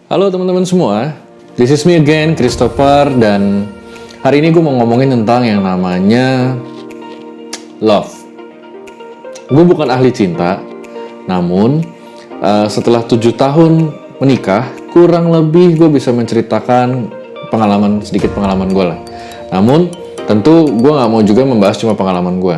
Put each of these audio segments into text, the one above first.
Halo teman-teman semua, this is me again, Christopher, dan hari ini gue mau ngomongin tentang yang namanya love. Gue bukan ahli cinta, namun setelah 7 tahun menikah, kurang lebih gue bisa menceritakan sedikit pengalaman gue lah. Namun, tentu gue gak mau juga membahas cuma pengalaman gue.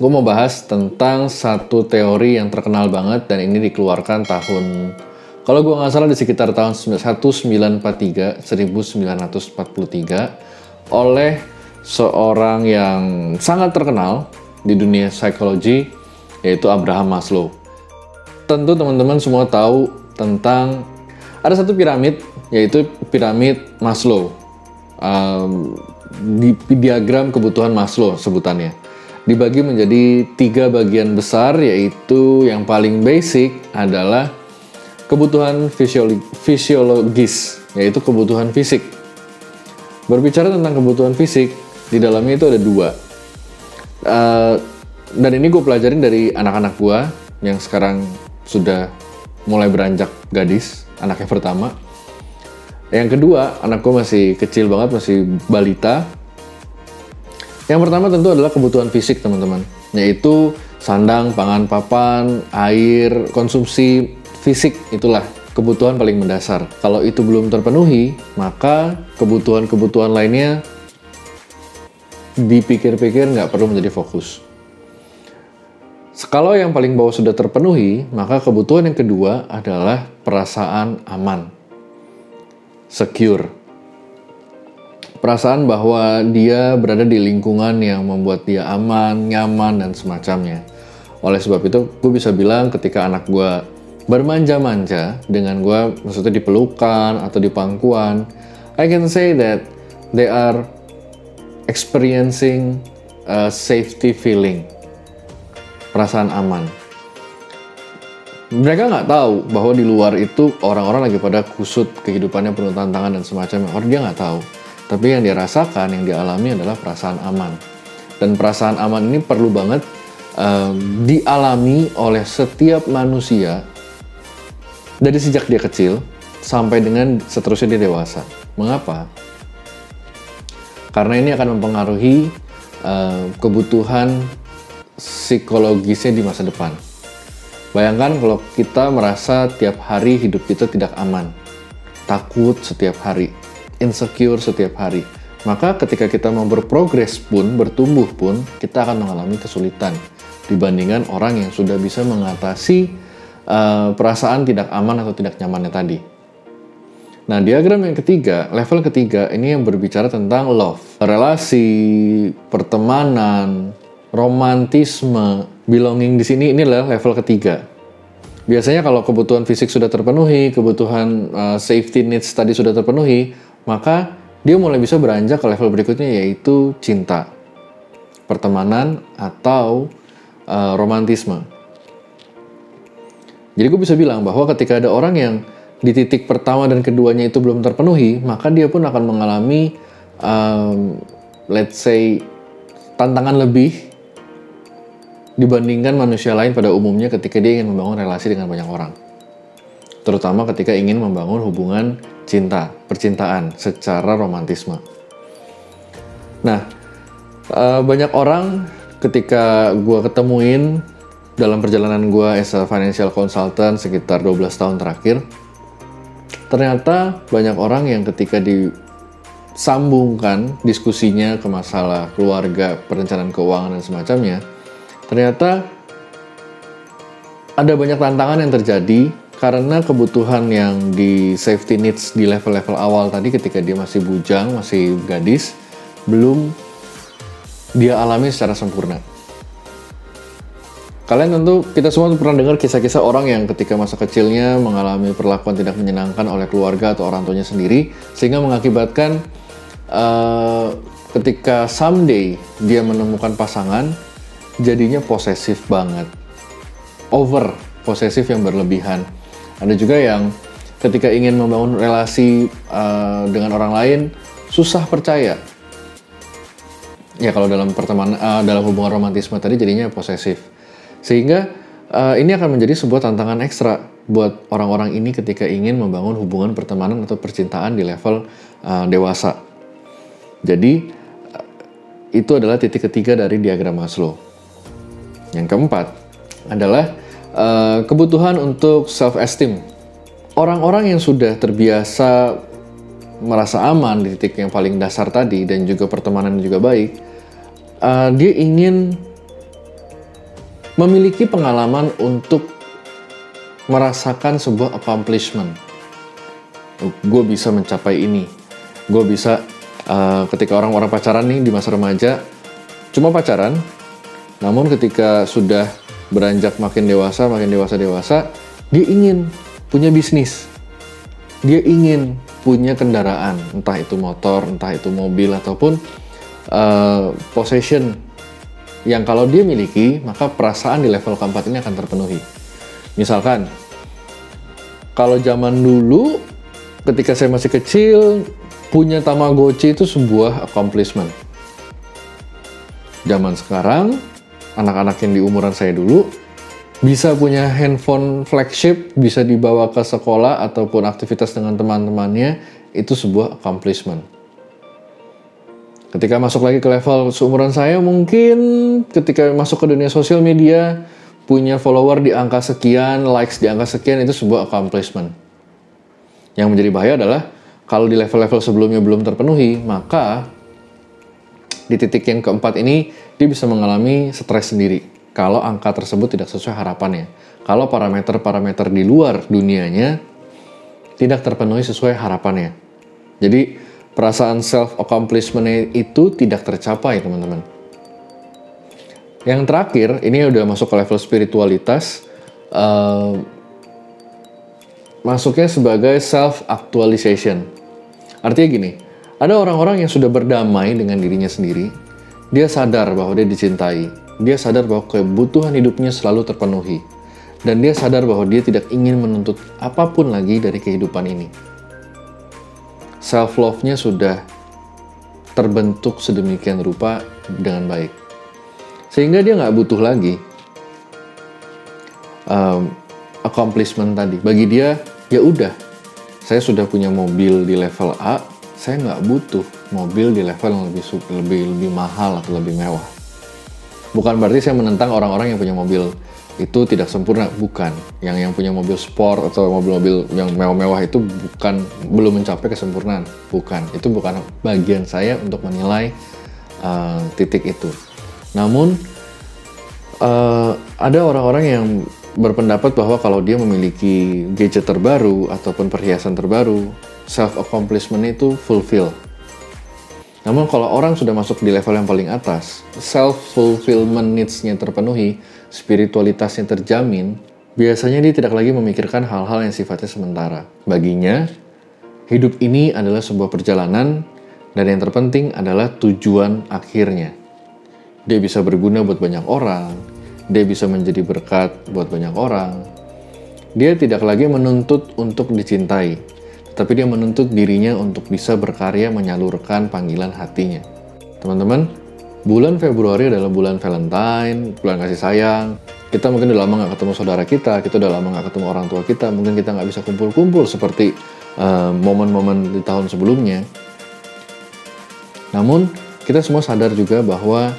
Gue mau bahas tentang satu teori yang terkenal banget dan ini dikeluarkan tahun, kalau gue nggak salah di sekitar tahun 1943 oleh seorang yang sangat terkenal di dunia psikologi, yaitu Abraham Maslow. Tentu teman-teman semua tahu tentang ada satu piramid, yaitu piramid Maslow. Di diagram kebutuhan Maslow sebutannya. Dibagi menjadi 3 bagian besar, yaitu yang paling basic adalah kebutuhan fisiologis, yaitu kebutuhan fisik. Berbicara tentang kebutuhan fisik, di dalamnya itu ada 2. Dan ini gue pelajarin dari anak-anak gue yang sekarang sudah mulai beranjak gadis, anaknya pertama. Yang kedua, anak gue masih kecil banget, masih balita. Yang pertama tentu adalah kebutuhan fisik, teman-teman, yaitu sandang, pangan, papan, air, konsumsi fisik. Itulah kebutuhan paling mendasar. Kalau itu belum terpenuhi, maka kebutuhan-kebutuhan lainnya dipikir-pikir nggak perlu menjadi fokus. Kalau yang paling bawah sudah terpenuhi, maka kebutuhan yang kedua adalah perasaan aman, secure. Perasaan bahwa dia berada di lingkungan yang membuat dia aman, nyaman, dan semacamnya. Oleh sebab itu, gue bisa bilang ketika anak gue bermanja-manja dengan gue, maksudnya di pelukan atau di pangkuan, I can say that they are experiencing a safety feeling, perasaan aman. Mereka nggak tahu bahwa di luar itu orang-orang lagi pada kusut, kehidupannya penuh tantangan dan semacamnya. Orang dia nggak tahu. Tapi yang dia rasakan, yang dia alami adalah perasaan aman. Dan perasaan aman ini perlu banget dialami oleh setiap manusia dari sejak dia kecil sampai dengan seterusnya dia dewasa. Mengapa? Karena ini akan mempengaruhi kebutuhan psikologisnya di masa depan. Bayangkan kalau kita merasa tiap hari hidup kita tidak aman, takut setiap hari, insecure setiap hari. Maka ketika kita mau berprogres pun, bertumbuh pun, kita akan mengalami kesulitan dibandingkan orang yang sudah bisa mengatasi perasaan tidak aman atau tidak nyamannya tadi. Nah, diagram yang ketiga, level ketiga, ini yang berbicara tentang love. Relasi, pertemanan, romantisme, belonging di sini, ini adalah level ketiga. Biasanya kalau kebutuhan fisik sudah terpenuhi, kebutuhan safety needs tadi sudah terpenuhi, maka dia mulai bisa beranjak ke level berikutnya, yaitu cinta, pertemanan, atau romantisme. Jadi gue bisa bilang bahwa ketika ada orang yang di titik pertama dan keduanya itu belum terpenuhi, maka dia pun akan mengalami let's say tantangan lebih dibandingkan manusia lain pada umumnya ketika dia ingin membangun relasi dengan banyak orang. Terutama ketika ingin membangun hubungan cinta, percintaan secara romantisme. Nah, banyak orang ketika gue ketemuin dalam perjalanan gue as a financial consultant sekitar 12 tahun terakhir, ternyata banyak orang yang ketika disambungkan diskusinya ke masalah keluarga, perencanaan keuangan, dan semacamnya, ternyata ada banyak tantangan yang terjadi karena kebutuhan yang di safety needs di level-level awal tadi ketika dia masih bujang, masih gadis, belum dia alami secara sempurna. Kalian tentu, kita semua pernah dengar kisah-kisah orang yang ketika masa kecilnya mengalami perlakuan tidak menyenangkan oleh keluarga atau orang tuanya sendiri, sehingga mengakibatkan ketika someday dia menemukan pasangan, jadinya posesif banget. Over posesif yang berlebihan. Ada juga yang ketika ingin membangun relasi dengan orang lain, susah percaya. Ya kalau dalam pertemanan, dalam hubungan romantisme tadi jadinya posesif. Sehingga ini akan menjadi sebuah tantangan ekstra buat orang-orang ini ketika ingin membangun hubungan pertemanan atau percintaan di level dewasa. Jadi itu adalah titik ketiga dari diagram Maslow. Yang keempat adalah kebutuhan untuk self-esteem. Orang-orang yang sudah terbiasa merasa aman di titik yang paling dasar tadi dan juga pertemanan juga baik, dia ingin memiliki pengalaman untuk merasakan sebuah accomplishment. Gue bisa mencapai ini. Gue bisa, ketika orang-orang pacaran nih di masa remaja, cuma pacaran, namun ketika sudah beranjak makin dewasa, dia ingin punya bisnis. Dia ingin punya kendaraan, entah itu motor, entah itu mobil, ataupun possession yang kalau dia miliki, maka perasaan di level keempat ini akan terpenuhi. Misalkan, kalau zaman dulu, ketika saya masih kecil, punya Tamagotchi itu sebuah accomplishment. Zaman sekarang, anak-anak yang di umuran saya dulu, bisa punya handphone flagship, bisa dibawa ke sekolah ataupun aktivitas dengan teman-temannya, itu sebuah accomplishment. Ketika masuk lagi ke level seumuran saya, mungkin ketika masuk ke dunia sosial media, punya follower di angka sekian, likes di angka sekian, itu sebuah accomplishment. Yang menjadi bahaya adalah, kalau di level-level sebelumnya belum terpenuhi, maka di titik yang keempat ini, dia bisa mengalami stres sendiri. Kalau angka tersebut tidak sesuai harapannya. Kalau parameter-parameter di luar dunianya tidak terpenuhi sesuai harapannya. Jadi, perasaan self-accomplishment itu tidak tercapai, teman-teman. Yang terakhir, ini udah masuk ke level spiritualitas, masuknya sebagai self-actualization. Artinya gini, ada orang-orang yang sudah berdamai dengan dirinya sendiri, dia sadar bahwa dia dicintai, dia sadar bahwa kebutuhan hidupnya selalu terpenuhi, dan dia sadar bahwa dia tidak ingin menuntut apapun lagi dari kehidupan ini. Self-love-nya sudah terbentuk sedemikian rupa dengan baik. Sehingga dia nggak butuh lagi accomplishment tadi. Bagi dia, ya udah, saya sudah punya mobil di level A, saya nggak butuh mobil di level yang lebih mahal atau lebih mewah. Bukan berarti saya menentang orang-orang yang punya mobil itu tidak sempurna, bukan. Yang punya mobil sport atau mobil-mobil yang mewah-mewah itu belum mencapai kesempurnaan, bukan. Itu bukan bagian saya untuk menilai titik itu. Namun ada orang-orang yang berpendapat bahwa kalau dia memiliki gadget terbaru ataupun perhiasan terbaru, self-accomplishment itu fulfill. Namun kalau orang sudah masuk di level yang paling atas, self-fulfillment needs-nya terpenuhi, spiritualitasnya terjamin, biasanya dia tidak lagi memikirkan hal-hal yang sifatnya sementara. Baginya, hidup ini adalah sebuah perjalanan, dan yang terpenting adalah tujuan akhirnya. Dia bisa berguna buat banyak orang, dia bisa menjadi berkat buat banyak orang. Dia tidak lagi menuntut untuk dicintai, tapi dia menuntut dirinya untuk bisa berkarya menyalurkan panggilan hatinya. Teman-teman, bulan Februari adalah bulan Valentine, bulan kasih sayang. Kita mungkin udah lama nggak ketemu saudara kita udah lama nggak ketemu orang tua kita, mungkin kita nggak bisa kumpul-kumpul seperti momen-momen di tahun sebelumnya. Namun, kita semua sadar juga bahwa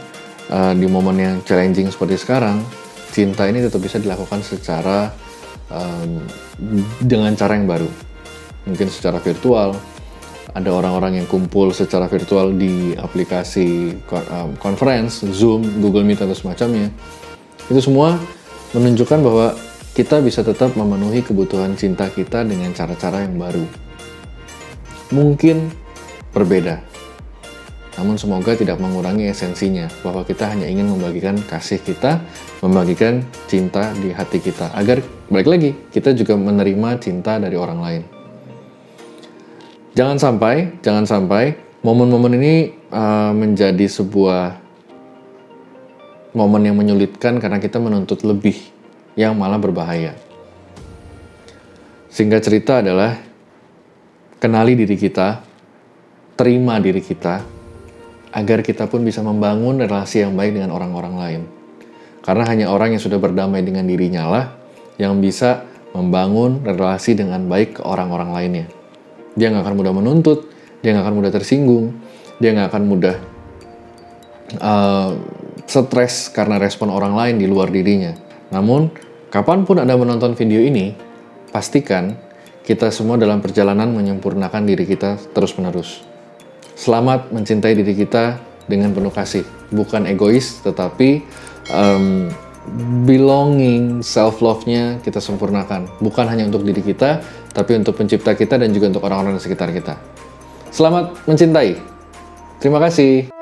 di momen yang challenging seperti sekarang, cinta ini tetap bisa dilakukan secara dengan cara yang baru. Mungkin secara virtual, ada orang-orang yang kumpul secara virtual di aplikasi conference, Zoom, Google Meet, atau semacamnya. Itu semua menunjukkan bahwa kita bisa tetap memenuhi kebutuhan cinta kita dengan cara-cara yang baru. Mungkin berbeda, namun semoga tidak mengurangi esensinya, bahwa kita hanya ingin membagikan kasih kita, membagikan cinta di hati kita, agar balik lagi, kita juga menerima cinta dari orang lain. Jangan sampai momen-momen ini menjadi sebuah momen yang menyulitkan karena kita menuntut lebih, yang malah berbahaya. Singkat cerita adalah, kenali diri kita, terima diri kita, agar kita pun bisa membangun relasi yang baik dengan orang-orang lain. Karena hanya orang yang sudah berdamai dengan dirinya lah yang bisa membangun relasi dengan baik ke orang-orang lainnya. Dia nggak akan mudah menuntut, dia nggak akan mudah tersinggung, dia nggak akan mudah stres karena respon orang lain di luar dirinya. Namun, kapanpun Anda menonton video ini, pastikan kita semua dalam perjalanan menyempurnakan diri kita terus-menerus. Selamat mencintai diri kita dengan penuh kasih. Bukan egois, tetapi belonging, self-love-nya kita sempurnakan. Bukan hanya untuk diri kita, tapi untuk pencipta kita dan juga untuk orang-orang di sekitar kita. Selamat mencintai. Terima kasih.